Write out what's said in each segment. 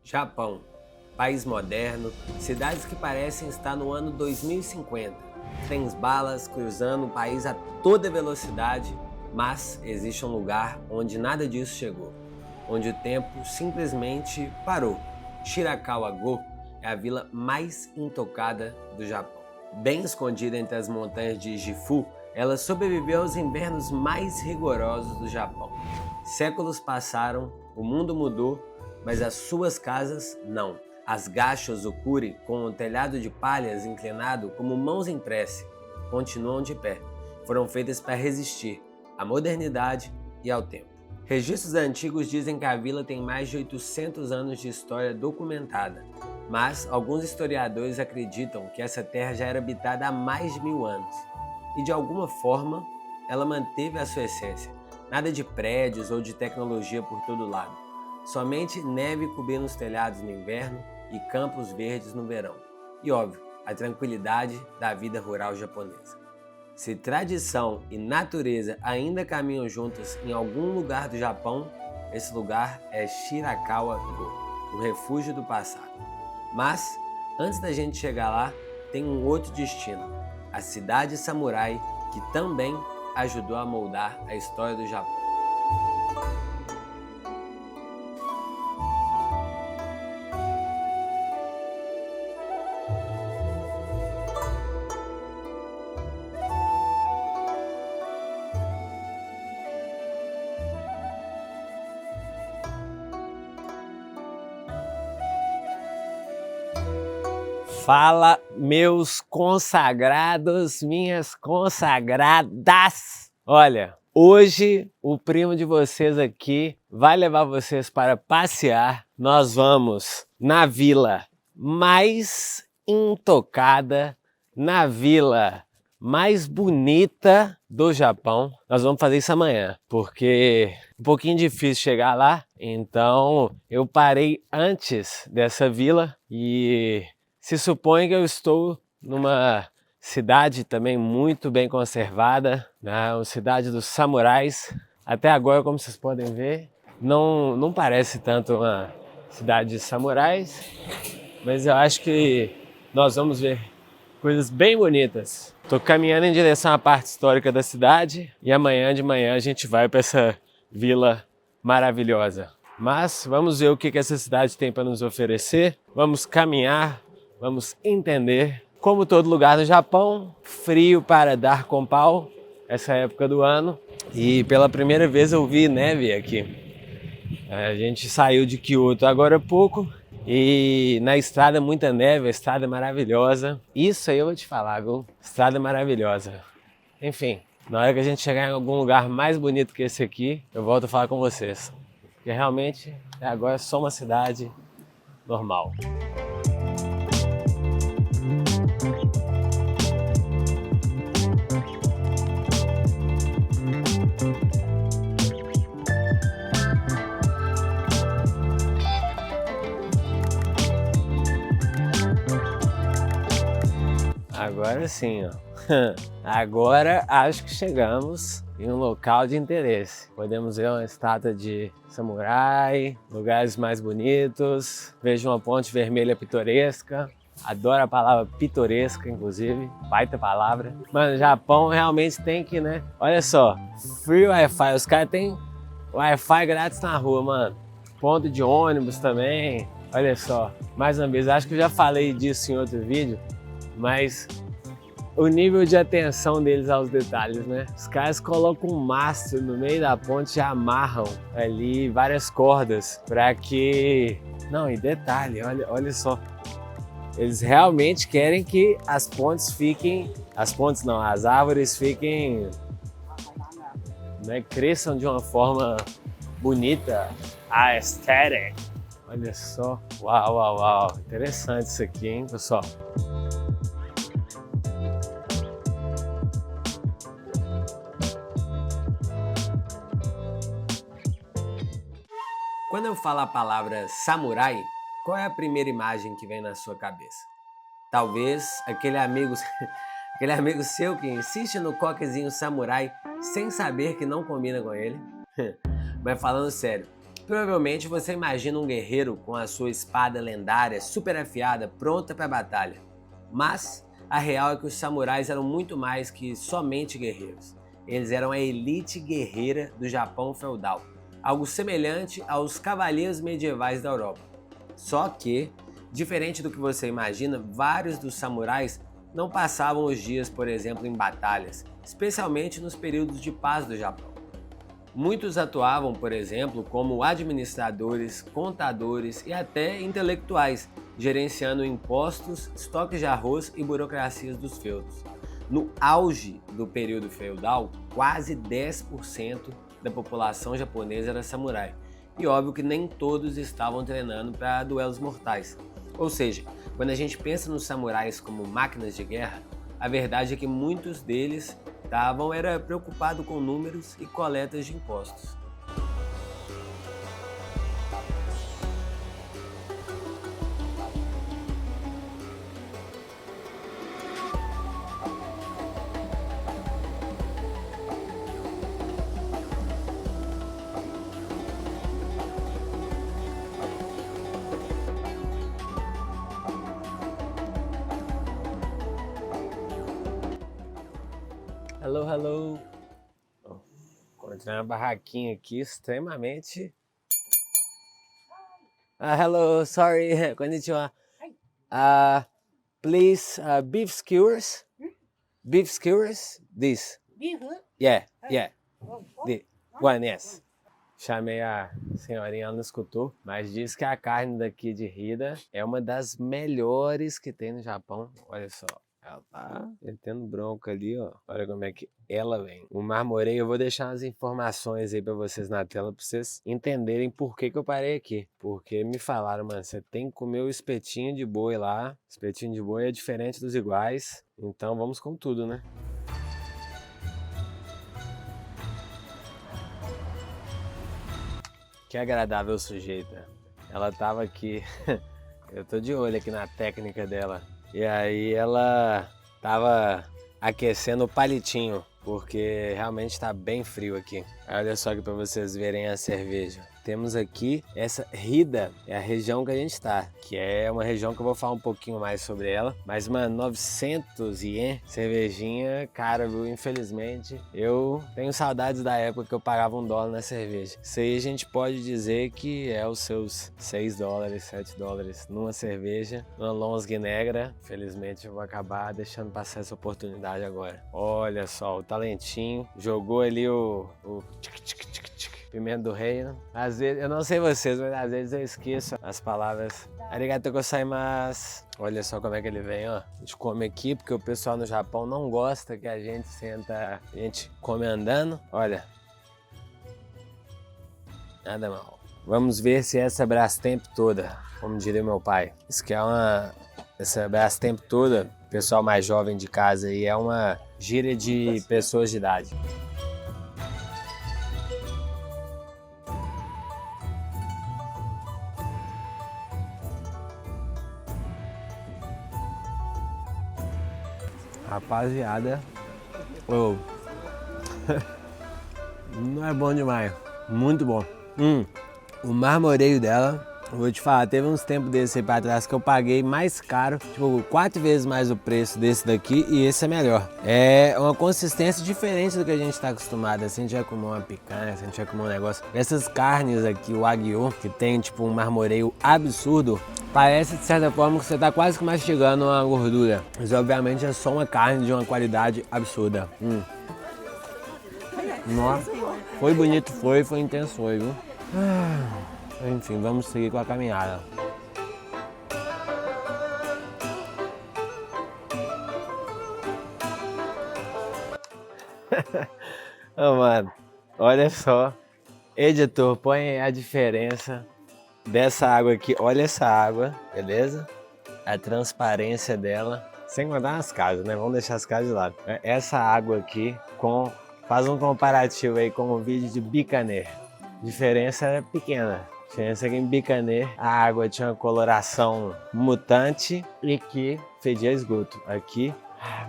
Japão, país moderno, cidades que parecem estar no ano 2050, trens-balas cruzando o país a toda velocidade, mas existe um lugar onde nada disso chegou, onde o tempo simplesmente parou. Shirakawa-go é a vila mais intocada do Japão. Bem escondida entre as montanhas de Gifu, ela sobreviveu aos invernos mais rigorosos do Japão. Séculos passaram, o mundo mudou, mas as suas casas não. As gachos Okuri, com um telhado de palhas inclinado como mãos em prece, continuam de pé. Foram feitas para resistir à modernidade e ao tempo. Registros antigos dizem que a vila tem mais de 800 anos de história documentada, mas alguns historiadores acreditam que essa terra já era habitada há mais de 1000 anos. E de alguma forma, ela manteve a sua essência. Nada de prédios ou de tecnologia por todo lado. Somente neve cobrindo os telhados no inverno e campos verdes no verão. E óbvio, a tranquilidade da vida rural japonesa. Se tradição e natureza ainda caminham juntas em algum lugar do Japão, esse lugar é Shirakawa-go, o refúgio do passado. Mas, antes da gente chegar lá, tem um outro destino, a cidade samurai, que também ajudou a moldar a história do Japão. Fala, meus consagrados, minhas consagradas! Olha, hoje o primo de vocês aqui vai levar vocês para passear. Nós vamos na vila mais intocada, na vila mais bonita do Japão. Nós vamos fazer isso amanhã, porque é um pouquinho difícil chegar lá. Então eu parei antes dessa vila e se supõe que eu estou numa cidade também muito bem conservada, né? Uma cidade dos samurais. Até agora, como vocês podem ver, não parece tanto uma cidade de samurais, mas eu acho que nós vamos ver coisas bem bonitas. Estou caminhando em direção à parte histórica da cidade e amanhã de manhã a gente vai para essa vila maravilhosa. Mas vamos ver o que essa cidade tem para nos oferecer. Vamos caminhar. Vamos entender. Como todo lugar do Japão, frio para dar com pau, essa época do ano. E pela primeira vez eu vi neve aqui. A gente saiu de Kyoto agora há pouco e na estrada muita neve, a estrada é maravilhosa. Isso aí eu vou te falar, viu? Estrada maravilhosa. Enfim, na hora que a gente chegar em algum lugar mais bonito que esse aqui, eu volto a falar com vocês. Porque realmente agora é só uma cidade normal. Agora sim, ó. Agora acho que chegamos em um local de interesse. Podemos ver uma estátua de samurai, lugares mais bonitos. Vejo uma ponte vermelha pitoresca. Adoro a palavra pitoresca, inclusive. Baita palavra. Mano, Japão realmente tem que, né? Olha só, free Wi-Fi. Os caras têm Wi-Fi grátis na rua, mano. Ponto de ônibus também. Olha só, mais uma vez, acho que eu já falei disso em outro vídeo, mas o nível de atenção deles aos detalhes, né? Os caras colocam um mastro no meio da ponte e amarram ali várias cordas para que... Não, e detalhe, olha só. Eles realmente querem que as pontes fiquem... As pontes não, as árvores fiquem... né, cresçam de uma forma bonita. Aesthetic. Olha só. Uau, uau, uau. Interessante isso aqui, hein, pessoal? Quando eu falo a palavra samurai, qual é a primeira imagem que vem na sua cabeça? Talvez aquele amigo seu que insiste no coquezinho samurai sem saber que não combina com ele. Mas falando sério, Provavelmente você imagina um guerreiro com a sua espada lendária super afiada, pronta para a batalha. Mas a real é que os samurais eram muito mais que somente guerreiros. Eles eram a elite guerreira do Japão feudal, algo semelhante aos cavaleiros medievais da Europa. Só que, diferente do que você imagina, vários dos samurais não passavam os dias, por exemplo, em batalhas, especialmente nos períodos de paz do Japão. Muitos atuavam, por exemplo, como administradores, contadores e até intelectuais, gerenciando impostos, estoques de arroz e burocracias dos feudos. No auge do período feudal, quase 10% da população japonesa era samurai. E óbvio que nem todos estavam treinando para duelos mortais. Ou seja, quando a gente pensa nos samurais como máquinas de guerra, a verdade é que muitos deles estavam preocupados com números e coletas de impostos. Hello, hello. Encontrei uma barraquinha aqui extremamente... hello, sorry, konnichiwa. Please, beef skewers. Beef skewers, this. Beef? Yeah. The one, yes. Chamei a senhorinha, ela não escutou, mas diz que a carne daqui de Hida é uma das melhores que tem no Japão. Olha só. Ela tá metendo bronca ali, ó. Olha como é que ela vem. O marmoreio, eu vou deixar umas informações aí pra vocês na tela, pra vocês entenderem por que eu parei aqui. Porque me falaram, mano, você tem que comer o espetinho de boi lá. Espetinho de boi é diferente dos iguais. Então vamos com tudo, né? Que agradável sujeita. Ela tava aqui. Eu tô de olho aqui na técnica dela. E aí ela tava aquecendo o palitinho, porque realmente tá bem frio aqui. Olha só aqui para vocês verem a cerveja. Temos aqui essa Hida, é a região que a gente tá, que é uma região que eu vou falar um pouquinho mais sobre ela. Mas, mano, 900 ien, cervejinha cara, viu? Infelizmente, eu tenho saudades da época que eu pagava $1 na cerveja. Isso aí a gente pode dizer que é os seus $6, $7 numa cerveja, numa Lonsky negra. Infelizmente, eu vou acabar deixando passar essa oportunidade agora. Olha só, o talentinho jogou ali o pimenta do reino. Às vezes, eu não sei vocês, mas às vezes eu esqueço as palavras. Arigatou gozaimasu. Olha só como é que ele vem, ó. A gente come aqui porque o pessoal no Japão não gosta que a gente senta, a gente come andando. Olha. Nada mal. Vamos ver se essa Brastemp toda, como diria meu pai. Isso que é essa Brastemp toda, pessoal mais jovem de casa aí, é uma gíria de pessoas de idade. Rapaziada, não é bom demais, muito bom. O marmoreio dela, eu vou te falar, teve uns tempos desse aí pra trás que eu paguei mais caro, tipo 4 vezes mais o preço desse daqui, e esse é melhor. É uma consistência diferente do que a gente tá acostumado, assim, a gente vai comer uma picanha, a gente vai comer um negócio. Essas carnes aqui, o wagyu, que tem tipo um marmoreio absurdo, parece de certa forma que você tá quase que mastigando uma gordura, mas obviamente é só uma carne de uma qualidade absurda. Nossa, foi bonito, foi intenso, foi, viu? Enfim, vamos seguir com a caminhada. Oh, mano, olha só. Editor, põe a diferença dessa água aqui. Olha essa água, beleza? A transparência dela. Sem contar as casas, né? Vamos deixar as casas de lado. Essa água aqui, faz um comparativo aí com o vídeo de Bikaner. A diferença é pequena. A diferença é que em Bikaner a água tinha uma coloração mutante e que fedia esgoto. Aqui,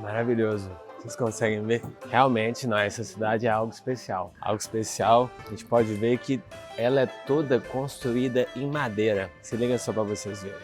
maravilhoso. Vocês conseguem ver? Realmente, não, essa cidade é algo especial. Algo especial, a gente pode ver que ela é toda construída em madeira. Se liga só para vocês verem.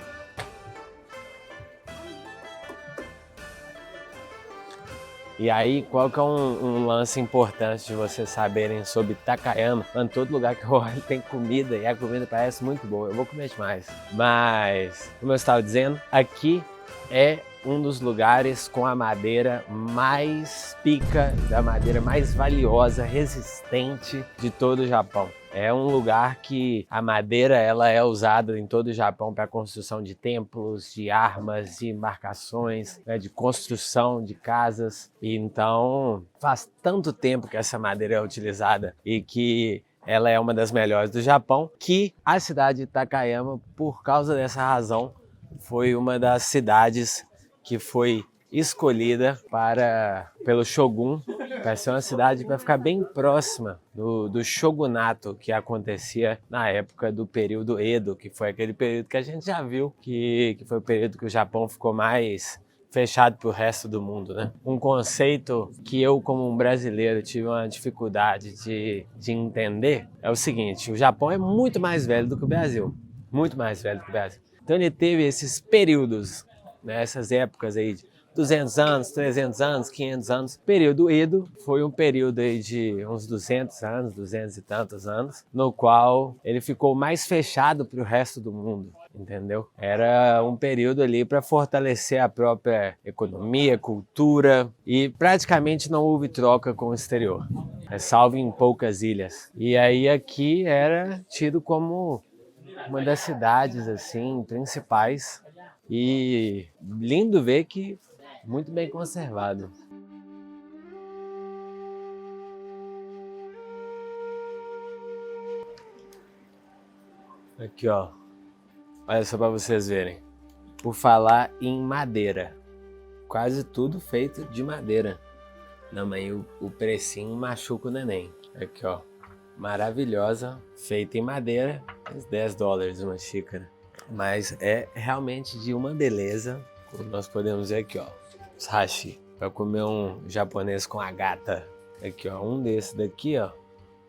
E aí, qual que é um lance importante de vocês saberem sobre Takayama? Mano, todo lugar que eu olho tem comida e a comida parece muito boa. Eu vou comer demais. Mas, como eu estava dizendo, aqui é um dos lugares com a madeira mais pica, da madeira mais valiosa, resistente de todo o Japão. É um lugar que a madeira ela é usada em todo o Japão para a construção de templos, de armas, de embarcações, né, de construção de casas. E então faz tanto tempo que essa madeira é utilizada e que ela é uma das melhores do Japão, que a cidade de Takayama, por causa dessa razão, foi uma das cidades que foi escolhida pelo Shogun para ser uma cidade para ficar bem próxima do shogunato que acontecia na época do período Edo, que foi aquele período que a gente já viu que foi o período que o Japão ficou mais fechado para o resto do mundo, né? Um conceito que eu, como um brasileiro, tive uma dificuldade de entender é o seguinte: o Japão é muito mais velho do que o Brasil, muito mais velho do que o Brasil. Então ele teve esses períodos, né, essas épocas aí de 200 anos, 300 anos, 500 anos. O período Edo foi um período aí de uns 200 anos, 200 e tantos anos, no qual ele ficou mais fechado para o resto do mundo, entendeu? Era um período ali para fortalecer a própria economia, cultura, e praticamente não houve troca com o exterior, salvo em poucas ilhas. E aí aqui era tido como uma das cidades assim principais e lindo ver que muito bem conservado. Aqui, ó. Olha só para vocês verem. Por falar em madeira, quase tudo feito de madeira. Não, mas o precinho machuca o neném. Aqui, ó. Maravilhosa, feita em madeira, uns 10 dólares uma xícara. Mas é realmente de uma beleza, como nós podemos ver aqui, ó. Os hashi, para comer um japonês com a gata. Aqui, ó, um desse daqui, ó,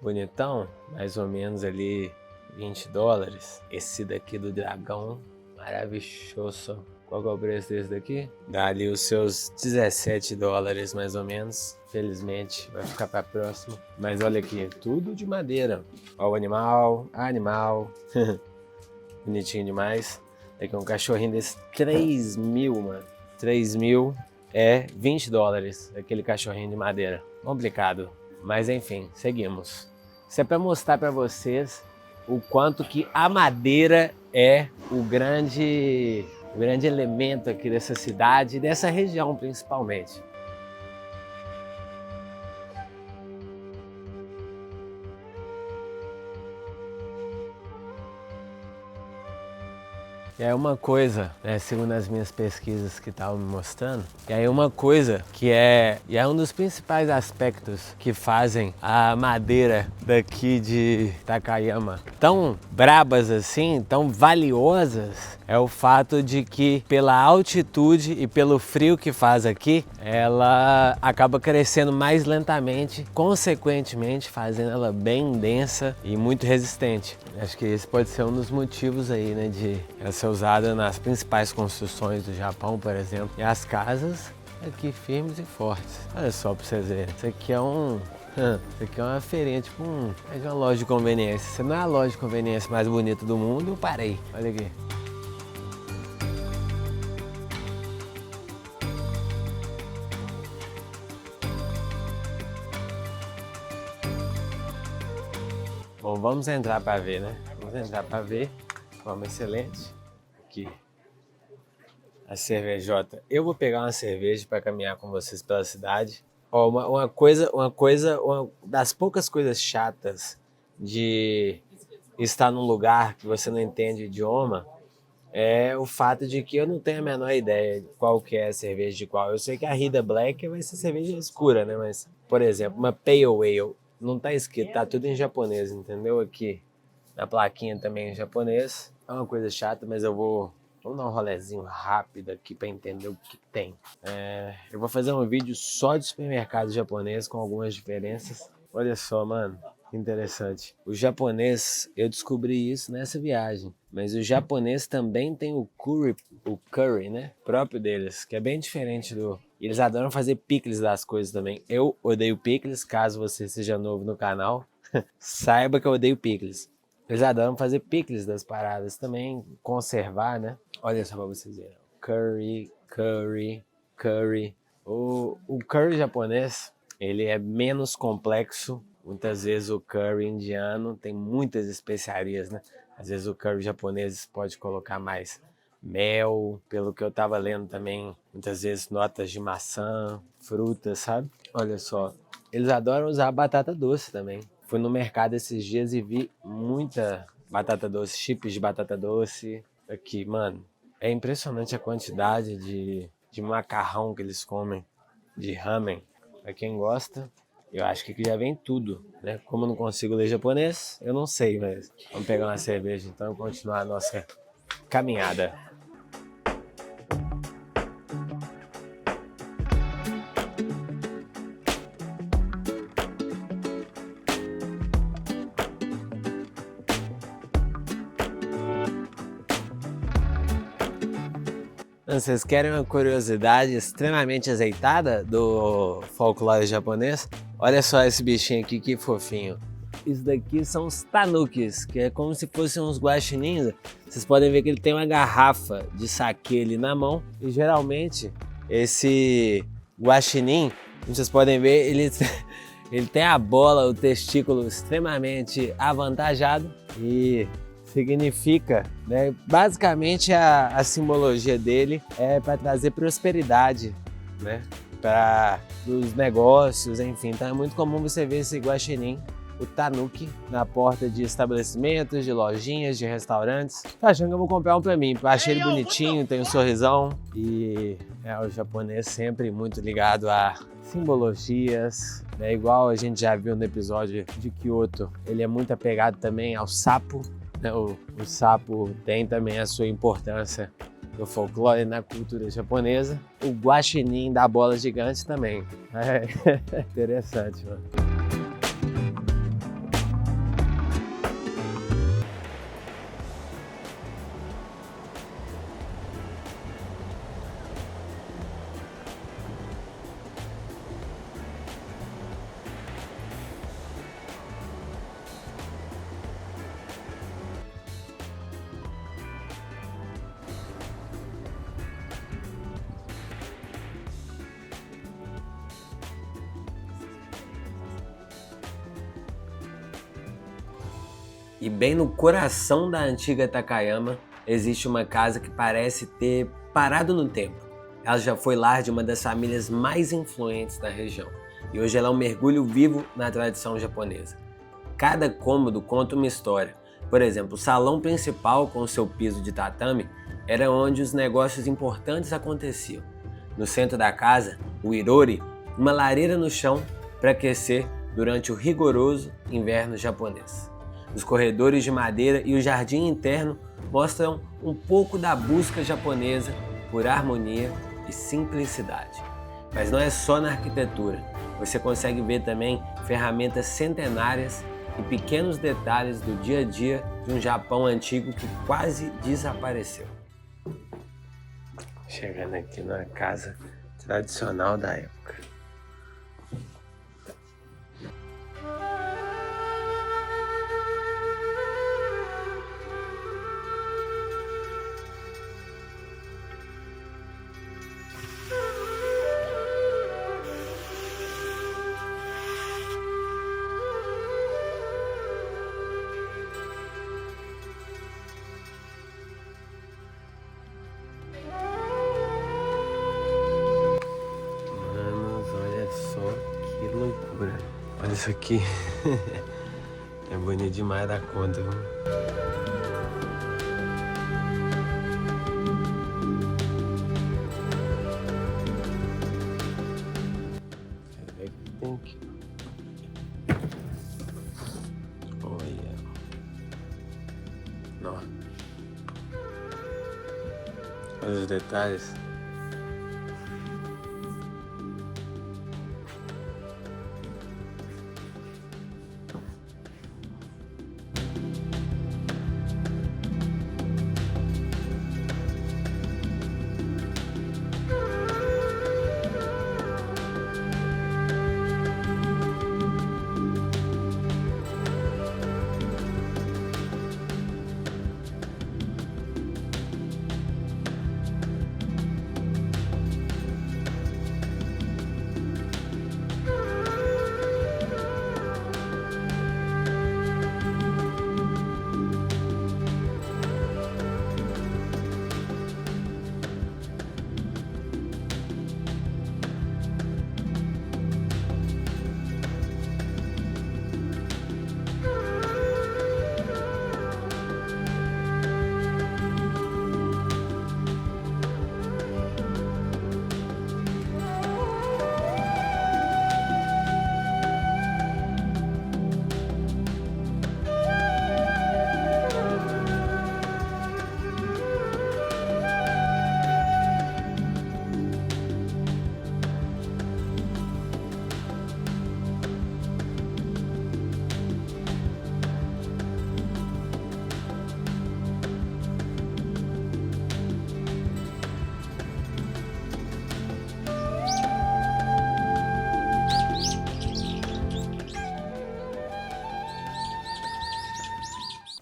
bonitão, mais ou menos ali 20 dólares. Esse daqui do dragão, maravilhoso. Qual que é o preço desse daqui? Dá ali os seus 17 dólares mais ou menos. Felizmente vai ficar para próximo. Mas olha aqui, tudo de madeira. Ó o animal, bonitinho demais. Aqui um cachorrinho desse, 3 mil, mano. 3 mil é 20 dólares, aquele cachorrinho de madeira. Complicado, mas enfim, seguimos. Isso é para mostrar para vocês o quanto que a madeira é o grande elemento aqui dessa cidade e dessa região principalmente. E aí uma coisa, né, segundo as minhas pesquisas que estavam me mostrando, e aí uma coisa que é um dos principais aspectos que fazem a madeira daqui de Takayama tão brabas assim, tão valiosas, é o fato de que pela altitude e pelo frio que faz aqui, ela acaba crescendo mais lentamente, consequentemente fazendo ela bem densa e muito resistente. Acho que esse pode ser um dos motivos aí, né, de ela ser usada nas principais construções do Japão, por exemplo. E as casas aqui firmes e fortes. Olha só pra vocês verem. Isso aqui é isso aqui é uma feirinha, tipo é uma loja de conveniência. Se não é a loja de conveniência mais bonita do mundo, eu parei. Olha aqui. Bom, vamos entrar para ver, né? Vamos entrar para ver. Forma excelente. Aqui. A cervejota. Eu vou pegar uma cerveja para caminhar com vocês pela cidade. Ó, uma das poucas coisas chatas de estar num lugar que você não entende o idioma é o fato de que eu não tenho a menor ideia de qual que é a cerveja de qual. Eu sei que a Hida Black vai ser cerveja escura, né? Mas, por exemplo, uma Pale Ale não tá escrito, tá tudo em japonês, entendeu? Aqui na plaquinha também em japonês. É uma coisa chata, mas eu vou Vamos dar um rolezinho rápido aqui para entender o que tem. Eu vou fazer um vídeo só de supermercado japonês com algumas diferenças. Olha só, mano, que interessante. O japonês, eu descobri isso nessa viagem, mas o japonês também tem o curry, né? Próprio deles, que é bem diferente do... Eles adoram fazer picles das coisas também. Eu odeio picles, caso você seja novo no canal, saiba que eu odeio picles. Eles adoram fazer picles das paradas também, conservar, né? Olha só pra vocês verem. Curry. O curry japonês, ele é menos complexo. Muitas vezes o curry indiano tem muitas especiarias, né? Às vezes o curry japonês pode colocar mais mel, pelo que eu tava lendo também, muitas vezes notas de maçã, frutas, sabe? Olha só, eles adoram usar batata doce também. Fui no mercado esses dias e vi muita batata doce, chips de batata doce. Aqui, mano, é impressionante a quantidade de macarrão que eles comem, de ramen. Pra quem gosta, eu acho que aqui já vem tudo, né? Como eu não consigo ler japonês, eu não sei, mas vamos pegar uma cerveja então e continuar a nossa caminhada. Vocês querem uma curiosidade extremamente azeitada do folclore japonês? Olha só esse bichinho aqui, que fofinho. Isso daqui são os tanukis, que é como se fossem uns guaxinins. Vocês podem ver que ele tem uma garrafa de saquê ali na mão. E geralmente esse guaxinim, como vocês podem ver, ele tem a bola, o testículo extremamente avantajado. E significa, né? Basicamente a simbologia dele é para trazer prosperidade, né? Para os negócios, enfim. Então é muito comum você ver esse guaxinim, o tanuki, na porta de estabelecimentos, de lojinhas, de restaurantes. Tá achando que eu vou comprar um para mim? Achei ele bonitinho, tem um sorrisão e o japonês sempre muito ligado a simbologias, né? Igual a gente já viu no episódio de Kyoto, ele é muito apegado também ao sapo. O sapo tem também a sua importância no folclore e na cultura japonesa. O guaxinim da bola gigante também. É interessante, mano. E bem no coração da antiga Takayama existe uma casa que parece ter parado no tempo. Ela já foi lar de uma das famílias mais influentes da região e hoje ela é um mergulho vivo na tradição japonesa. Cada cômodo conta uma história. Por exemplo, o salão principal com seu piso de tatame era onde os negócios importantes aconteciam. No centro da casa, o irori, uma lareira no chão para aquecer durante o rigoroso inverno japonês. Os corredores de madeira e o jardim interno mostram um pouco da busca japonesa por harmonia e simplicidade. Mas não é só na arquitetura, você consegue ver também ferramentas centenárias e pequenos detalhes do dia a dia de um Japão antigo que quase desapareceu. Chegando aqui na casa tradicional da época. Olha isso aqui. É bonito demais da conta, viu? Tem que... Olha. Não. Olha os detalhes.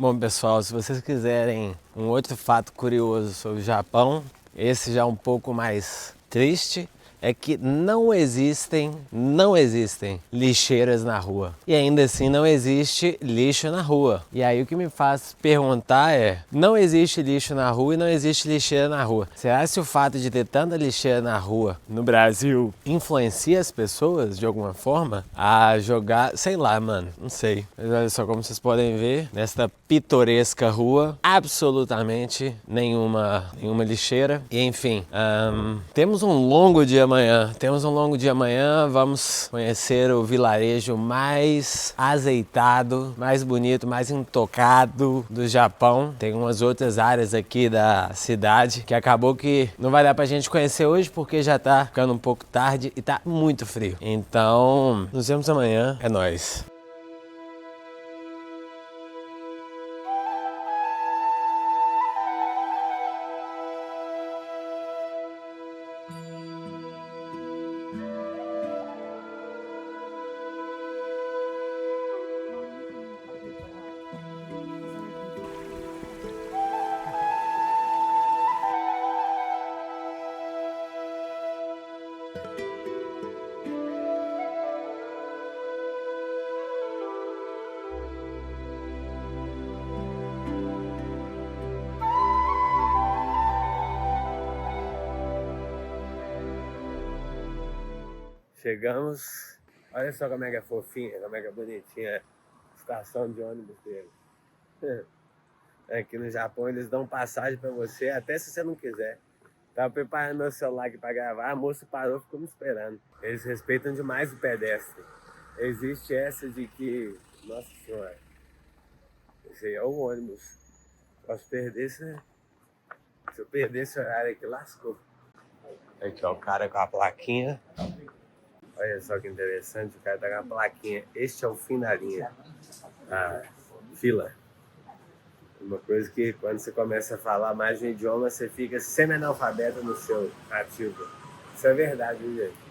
Bom, pessoal, se vocês quiserem um outro fato curioso sobre o Japão, esse já é um pouco mais triste, é que não existem lixeiras na rua. E ainda assim não existe lixo na rua. E aí o que me faz perguntar é, não existe lixo na rua e não existe lixeira na rua. Será que o fato de ter tanta lixeira na rua no Brasil influencia as pessoas de alguma forma a jogar, sei lá, mano, não sei. Mas olha só, como vocês podem ver, nesta pitoresca rua, absolutamente nenhuma lixeira. E enfim, temos um longo dia amanhã, vamos conhecer o vilarejo mais azeitado, mais bonito, mais intocado do Japão. Tem umas outras áreas aqui da cidade que acabou que não vai dar pra gente conhecer hoje porque já tá ficando um pouco tarde e tá muito frio. Então, nos vemos amanhã, é nóis. Chegamos, olha só como é que é fofinha, como é que é bonitinha a estação de ônibus deles. Aqui no Japão eles dão passagem pra você, até se você não quiser. Tava preparando meu celular aqui pra gravar, a moça parou e ficou me esperando. Eles respeitam demais o pedestre. Existe essa de que, nossa senhora, esse aí é o ônibus. Posso perder se eu perder esse horário aqui, lascou. Aqui ó, o cara com a plaquinha. Olha só que interessante, o cara tá com a plaquinha. Este é o fim da linha. A fila. Uma coisa que quando você começa a falar mais de um idioma, você fica semi-analfabeto no seu ativo. Isso é verdade, viu, gente?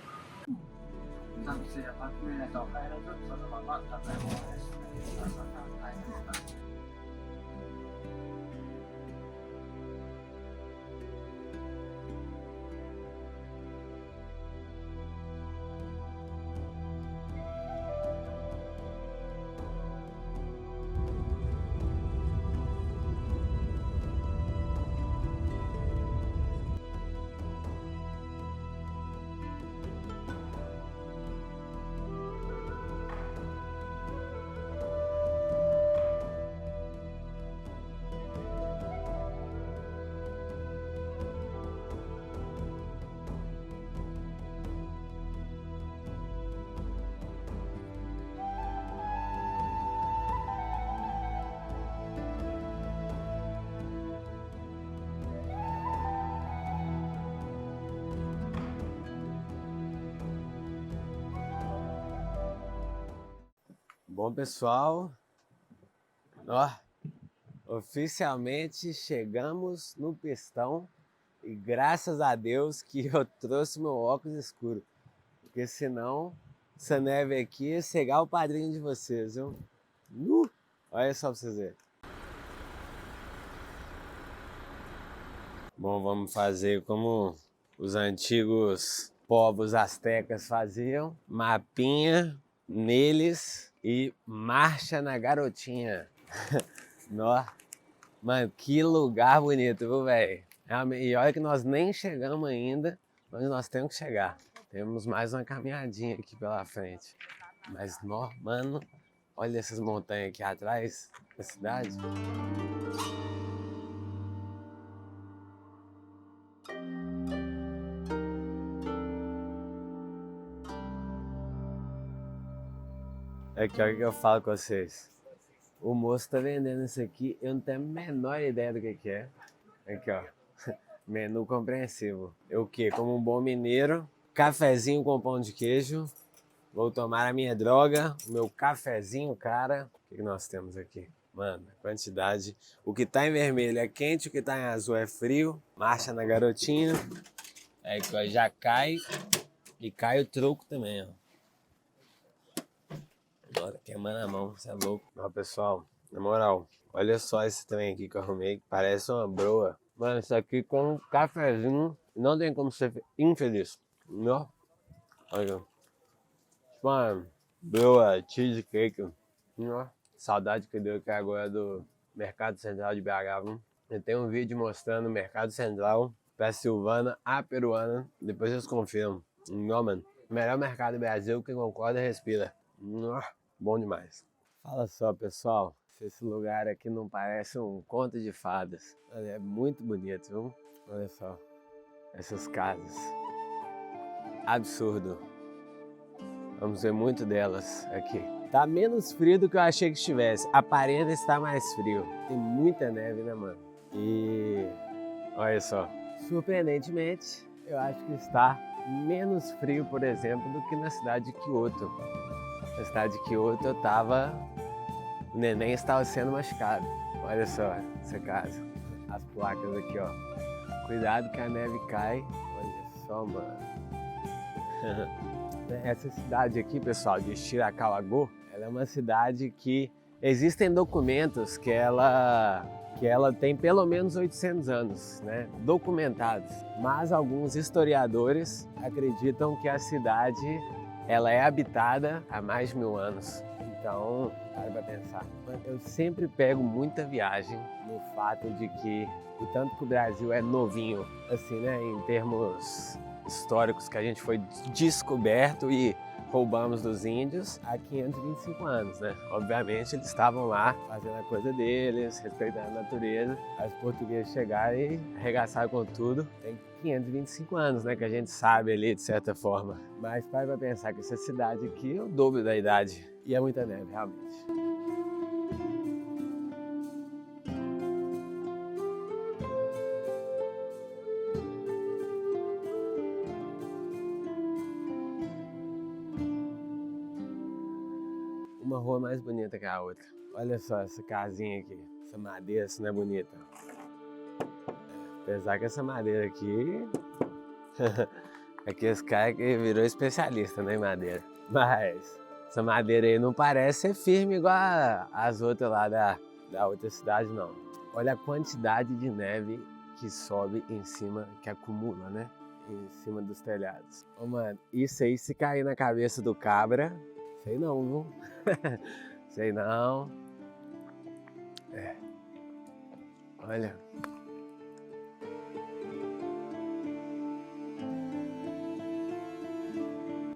Bom, pessoal, ó, oficialmente chegamos no Pistão e graças a Deus que eu trouxe meu óculos escuro, porque senão essa neve aqui ia cegar o padrinho de vocês, viu? Olha só pra vocês verem. Bom, vamos fazer como os antigos povos astecas faziam, mapinha neles e marcha na garotinha. Nó. Mano, que lugar bonito, viu, velho? E olha que nós nem chegamos ainda, mas nós temos que chegar. Temos mais uma caminhadinha aqui pela frente. Mas, nó, mano, olha essas montanhas aqui atrás da cidade. Aqui, olha o que eu falo com vocês. O moço tá vendendo isso aqui, eu não tenho a menor ideia do que é. Aqui, ó. Menu compreensivo. Eu o quê? Como um bom mineiro, cafezinho com pão de queijo. Vou tomar a minha droga, o meu cafezinho, cara. O que nós temos aqui? Mano, quantidade. O que tá em vermelho é quente, o que tá em azul é frio. Marcha na garotinha. Aí já cai. E cai o troco também, ó. Agora queimando a mão, você é louco. Ó, pessoal, na moral, olha só esse trem aqui que eu arrumei, que parece uma broa. Mano, isso aqui com um cafezinho, não tem como ser infeliz. Não? Olha. Mano, broa, cheesecake. Ó, saudade que deu aqui agora do Mercado Central de BH, viu? Eu tenho um vídeo mostrando o Mercado Central pra Silvana, a peruana. Depois vocês confiram. Não, mano. Melhor mercado do Brasil, quem concorda respira. Bom demais. Fala só, pessoal, se esse lugar aqui não parece um conto de fadas. É muito bonito, viu? Olha só, essas casas. Absurdo. Vamos ver muito delas aqui. Tá menos frio do que eu achei que estivesse. Aparenta estar mais frio. Tem muita neve, né, mano? E olha só, surpreendentemente, eu acho que está menos frio, por exemplo, do que na cidade de Kyoto. Na cidade de Kyoto o neném estava sendo machucado. Olha só essa casa. As placas aqui, ó. Cuidado que a neve cai. Olha só, mano. Essa cidade aqui, pessoal, de Shirakawa-go, ela é uma cidade que existem documentos que ela tem pelo menos 800 anos, né, documentados. Mas alguns historiadores acreditam que a cidade ela é habitada há mais de 1000 anos. Então, para pra pensar. Eu sempre pego muita viagem no fato de que o tanto que o Brasil é novinho, assim, né, em termos históricos, que a gente foi descoberto e roubamos dos índios há 525 anos, né? Obviamente eles estavam lá fazendo a coisa deles, respeitando a natureza. Aí os portugueses chegaram e arregaçaram com tudo. Tem 525 anos, né, que a gente sabe ali de certa forma. Mas para pensar que essa cidade aqui é o dobro da idade. E é muita neve, realmente. Uma rua mais bonita que a outra. Olha só essa casinha aqui. Essa madeira, isso não é bonita. Apesar que essa madeira aqui... aqui esse cara que virou especialista, né, em madeira. Mas essa madeira aí não parece ser firme igual as outras lá da outra cidade, não. Olha a quantidade de neve que sobe em cima, que acumula, né? Em cima dos telhados. Ô, mano, isso aí se cair na cabeça do cabra... Sei não, viu? Sei não. É. Olha.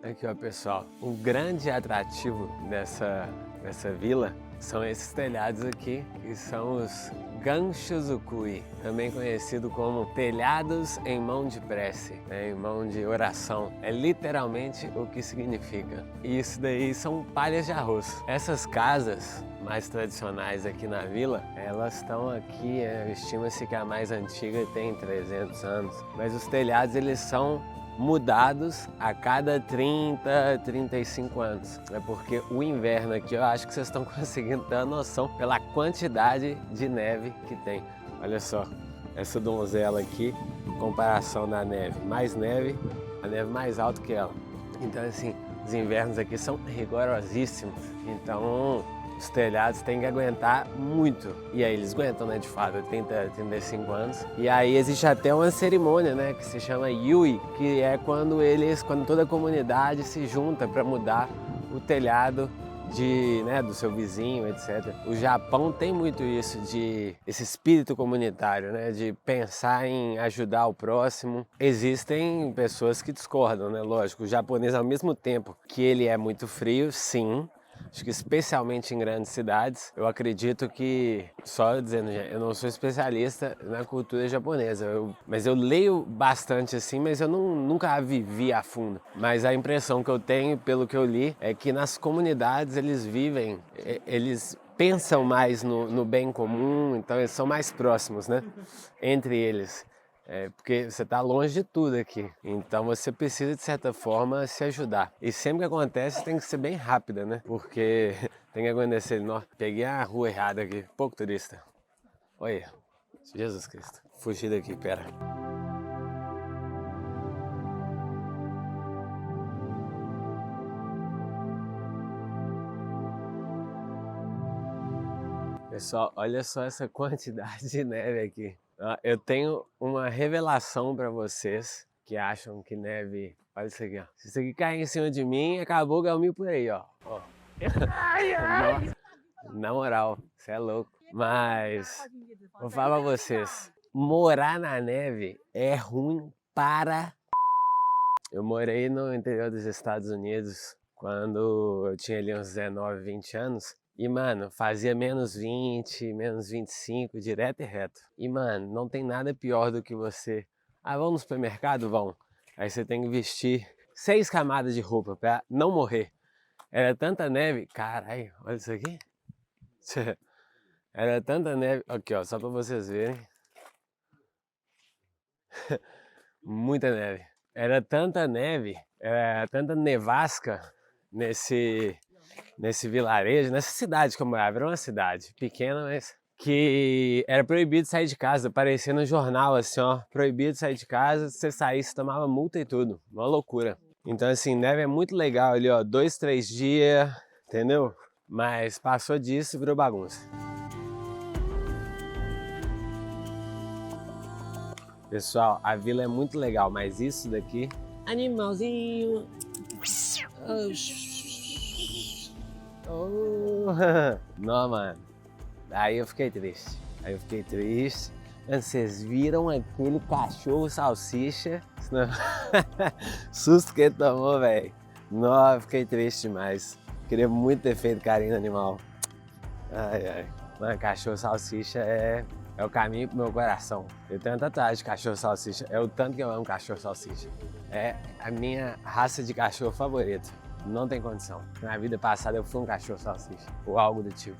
Aqui, ó, pessoal. O grande atrativo dessa vila são esses telhados aqui, que são os Ganshuzukui, também conhecido como telhados em mão de prece, né, em mão de oração. É literalmente o que significa. E isso daí são palhas de arroz. Essas casas mais tradicionais aqui na vila, elas estão aqui, estima-se que a mais antiga tem 300 anos, mas os telhados eles são mudados a cada 30, 35 anos. É porque o inverno aqui, eu acho que vocês estão conseguindo ter a noção pela quantidade de neve que tem. Olha só, essa donzela aqui, em comparação da neve, mais neve, a neve mais alta que ela. Então assim, os invernos aqui são rigorosíssimos. Então os telhados têm que aguentar muito. E aí eles aguentam, né, de fato, 30, 35 anos. E aí existe até uma cerimônia, né, que se chama Yui, que é quando toda a comunidade se junta para mudar o telhado do seu vizinho, etc. O Japão tem muito isso, esse espírito comunitário, né, de pensar em ajudar o próximo. Existem pessoas que discordam, né, lógico. O japonês, ao mesmo tempo que ele é muito frio, sim, acho que especialmente em grandes cidades, eu acredito que, só dizendo, eu não sou especialista na cultura japonesa, mas eu leio bastante assim, mas eu nunca a vivi a fundo. Mas a impressão que eu tenho, pelo que eu li, é que nas comunidades eles pensam mais no bem comum, então eles são mais próximos, né, entre eles. Porque você está longe de tudo aqui, então você precisa de certa forma se ajudar. E sempre que acontece tem que ser bem rápida, né? Porque tem que acontecer. Nossa, peguei a rua errada aqui, pouco turista. Olha, Jesus Cristo. Fugi daqui, pera. Pessoal, olha só essa quantidade de neve aqui. Eu tenho uma revelação para vocês que acham que neve... Olha isso aqui, ó. Se isso aqui cair em cima de mim, acabou o Galminho por aí, ó. Ai, ai. Na moral, você é louco. Mas, vou falar pra vocês. Morar na neve é ruim para... Eu morei no interior dos Estados Unidos quando eu tinha ali uns 19, 20 anos. E, mano, fazia menos 20, menos 25, direto e reto. E, mano, não tem nada pior do que você... Ah, vamos no supermercado? Vão. Aí você tem que vestir 6 camadas de roupa pra não morrer. Era tanta neve... Caralho, olha isso aqui. Era tanta neve... Aqui, ó, só pra vocês verem. Muita neve. Era tanta neve, tanta nevasca nesse vilarejo, nessa cidade que eu morava. Era uma cidade pequena, mas que era proibido sair de casa. Aparecia no jornal assim, ó, proibido sair de casa. Se você saísse, tomava multa e tudo. Uma loucura. Então assim, neve é muito legal ali, ó, 2, 3 dias, entendeu? Mas passou disso e virou bagunça. Pessoal, a vila é muito legal, mas isso daqui... Animalzinho! Oh. Não, mano. Aí eu fiquei triste. Mano, vocês viram aquele cachorro salsicha? Susto que ele tomou, velho. Não, eu fiquei triste demais. Queria muito ter feito carinho no animal. Ai, ai. Mano, cachorro salsicha é o caminho pro meu coração. Eu tenho uma tatuagem de cachorro salsicha. É o tanto que eu amo cachorro salsicha. É a minha raça de cachorro favorita. Não tem condição. Na vida passada eu fui um cachorro salsicha. Ou algo do tipo.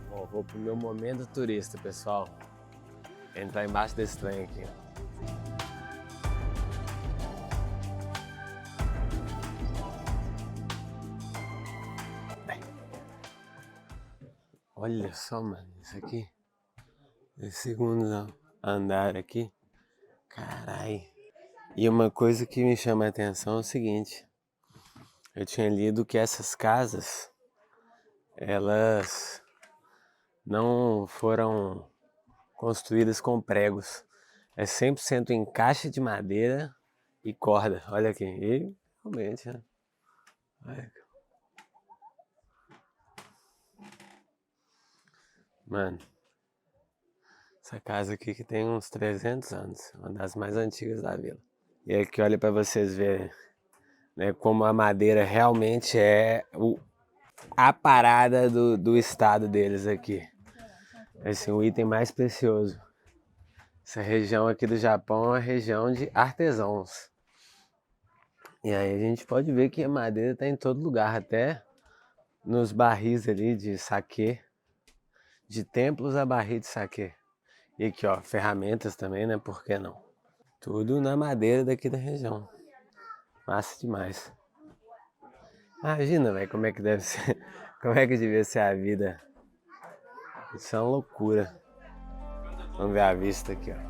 Bom, vou pro meu momento turista, pessoal. Entrar embaixo desse trem aqui. Olha só, mano, isso aqui. Esse segundo andar aqui. Carai. E uma coisa que me chama a atenção é o seguinte. Eu tinha lido que essas casas, elas não foram construídas com pregos. É 100% encaixe de madeira e corda. Olha aqui. E realmente, né? Olha. Mano, essa casa aqui que tem uns 300 anos, uma das mais antigas da vila. E aqui olha para vocês verem, né, como a madeira realmente é a parada do estado deles aqui. Assim, o item mais precioso. Essa região aqui do Japão é uma região de artesãos. E aí a gente pode ver que a madeira está em todo lugar, até nos barris ali de saquê, de templos a barril de saquê. E aqui, ó, ferramentas também, né? Por que não? Tudo na madeira daqui da região. Massa demais. Imagina, velho, como é que deve ser, como é que devia ser a vida. Isso é uma loucura. Vamos ver a vista aqui, ó.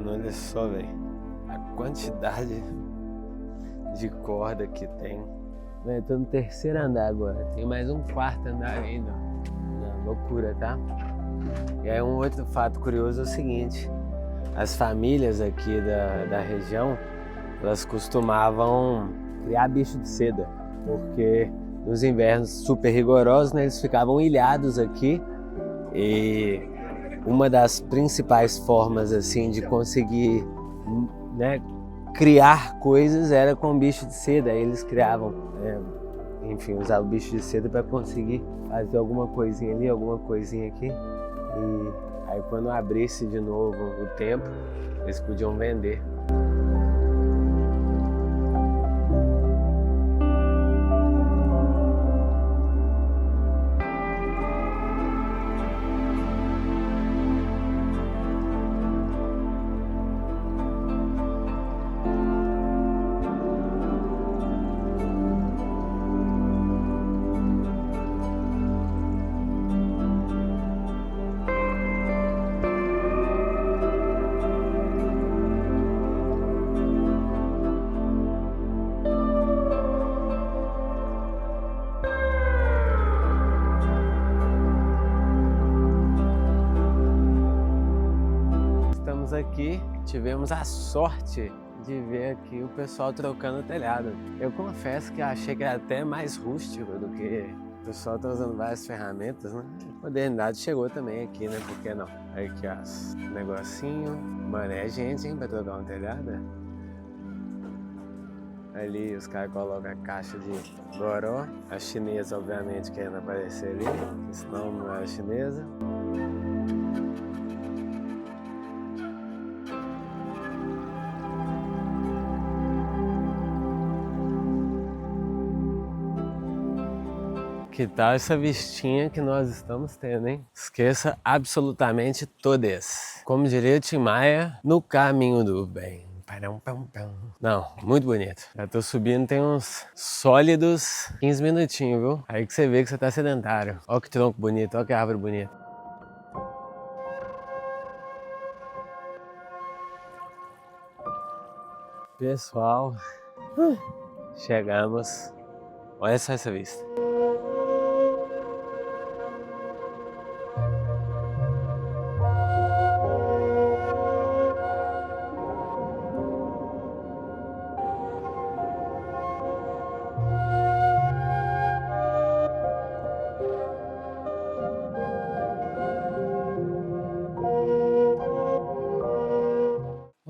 Olha só, velho, a quantidade de corda que tem. Eu tô no terceiro andar agora, tem mais um quarto andar ainda. Não, loucura, tá? E aí um outro fato curioso é o seguinte, as famílias aqui da região, elas costumavam criar bicho de seda, porque nos invernos super rigorosos, né, eles ficavam ilhados aqui e uma das principais formas assim de conseguir, né, criar coisas era com bicho de seda. Aí eles criavam, enfim, usavam bicho de seda para conseguir fazer alguma coisinha ali, alguma coisinha aqui. E aí quando abrisse de novo o tempo, eles podiam vender. Aqui tivemos a sorte de ver aqui o pessoal trocando o telhado. Eu confesso que achei que era até mais rústico do que o pessoal tá usando várias ferramentas, né? A modernidade chegou também aqui, né? Por que não? Aí aqui, ó, negocinho. Mano, é gente, hein, pra trocar um telhado. Ali os caras colocam a caixa de goró. A chinesa, obviamente, querendo aparecer ali, senão não é a chinesa. Que tal essa vistinha que nós estamos tendo, hein? Esqueça absolutamente todas. Como diria o Tim Maia, no caminho do bem. Não, muito bonito. Já tô subindo tem uns sólidos 15 minutinhos, viu? Aí que você vê que você tá sedentário. Ó que tronco bonito, ó que árvore bonita. Pessoal, chegamos. Olha só essa vista.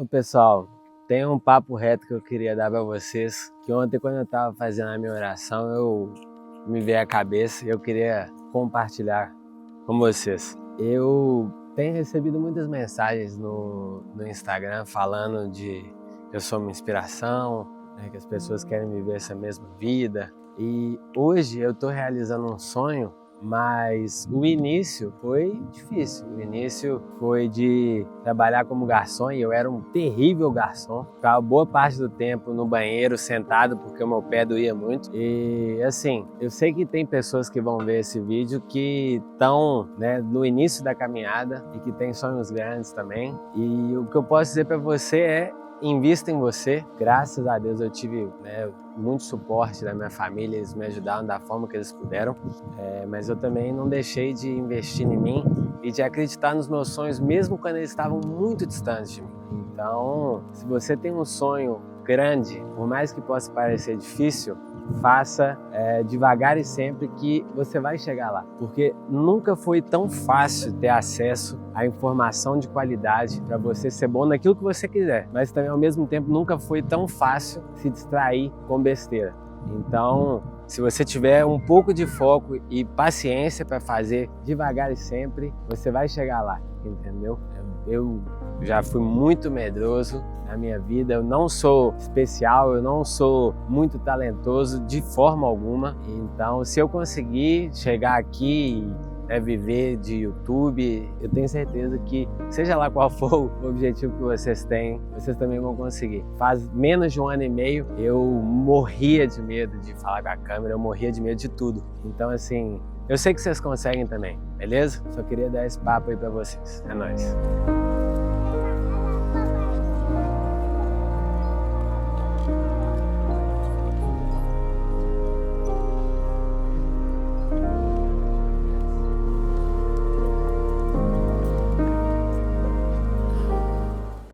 Pessoal, tem um papo reto que eu queria dar para vocês, que ontem quando eu estava fazendo a minha oração, eu me veio à cabeça e eu queria compartilhar com vocês. Eu tenho recebido muitas mensagens no Instagram falando de que eu sou uma inspiração, né, que as pessoas querem viver essa mesma vida. E hoje eu estou realizando um sonho Mas o início foi difícil. O início foi de trabalhar como garçom e eu era um terrível garçom. Ficava boa parte do tempo no banheiro sentado porque o meu pé doía muito. E assim, eu sei que tem pessoas que vão ver esse vídeo que estão, né, no início da caminhada e que têm sonhos grandes também. E o que eu posso dizer para você é: invista em você. Graças a Deus eu tive, né, muito suporte da minha família, eles me ajudaram da forma que eles puderam, mas eu também não deixei de investir em mim e de acreditar nos meus sonhos, mesmo quando eles estavam muito distantes de mim. Então, se você tem um sonho grande, por mais que possa parecer difícil, faça devagar e sempre, que você vai chegar lá. Porque nunca foi tão fácil ter acesso à informação de qualidade para você ser bom naquilo que você quiser. Mas também, ao mesmo tempo, nunca foi tão fácil se distrair com besteira. Então, se você tiver um pouco de foco e paciência para fazer devagar e sempre, você vai chegar lá, entendeu? Eu já fui muito medroso na minha vida, eu não sou especial, eu não sou muito talentoso de forma alguma. Então, se eu conseguir chegar aqui e viver de YouTube, eu tenho certeza que, seja lá qual for o objetivo que vocês têm, vocês também vão conseguir. Faz menos de 1 ano e meio, eu morria de medo de falar com a câmera, eu morria de medo de tudo. Então, assim, eu sei que vocês conseguem também, beleza? Só queria dar esse papo aí pra vocês. É nóis.